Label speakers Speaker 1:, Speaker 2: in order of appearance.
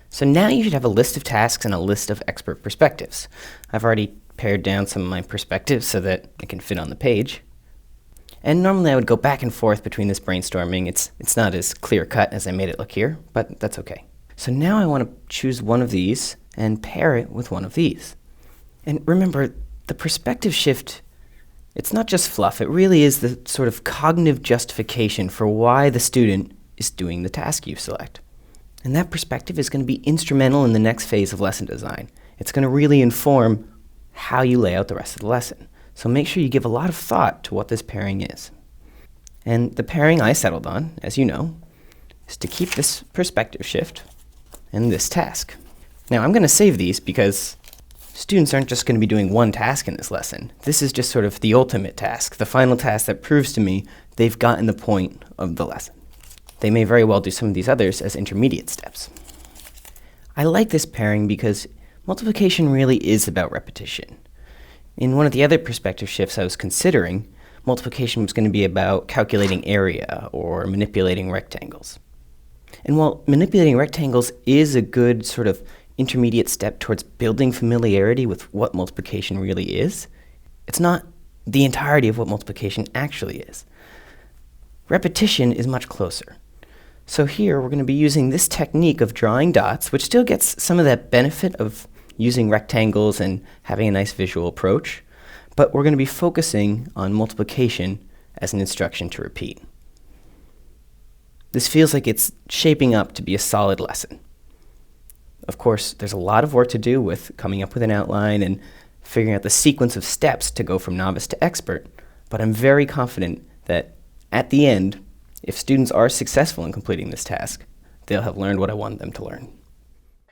Speaker 1: So now you should have a list of tasks and a list of expert perspectives. I've already pared down some of my perspectives so that it can fit on the page. And normally I would go back and forth between this brainstorming. It's not as clear-cut as I made it look here, but that's okay. So now I want to choose one of these and pair it with one of these. And remember, the perspective shift, it's not just fluff. It really is the sort of cognitive justification for why the student is doing the task you select. And that perspective is going to be instrumental in the next phase of lesson design. It's going to really inform how you lay out the rest of the lesson. So make sure you give a lot of thought to what this pairing is. And the pairing I settled on, as you know, is to keep this perspective shift and this task. Now I'm going to save these because students aren't just going to be doing one task in this lesson. This is just sort of the ultimate task, the final task that proves to me they've gotten the point of the lesson. They may very well do some of these others as intermediate steps. I like this pairing because multiplication really is about repetition. In one of the other perspective shifts I was considering, multiplication was going to be about calculating area or manipulating rectangles. And while manipulating rectangles is a good sort of intermediate step towards building familiarity with what multiplication really is, it's not the entirety of what multiplication actually is. Repetition is much closer. So here we're going to be using this technique of drawing dots, which still gets some of that benefit of using rectangles and having a nice visual approach, but we're going to be focusing on multiplication as an instruction to repeat. This feels like it's shaping up to be a solid lesson. Of course, there's a lot of work to do with coming up with an outline and figuring out the sequence of steps to go from novice to expert, but I'm very confident that at the end, if students are successful in completing this task, they'll have learned what I want them to learn.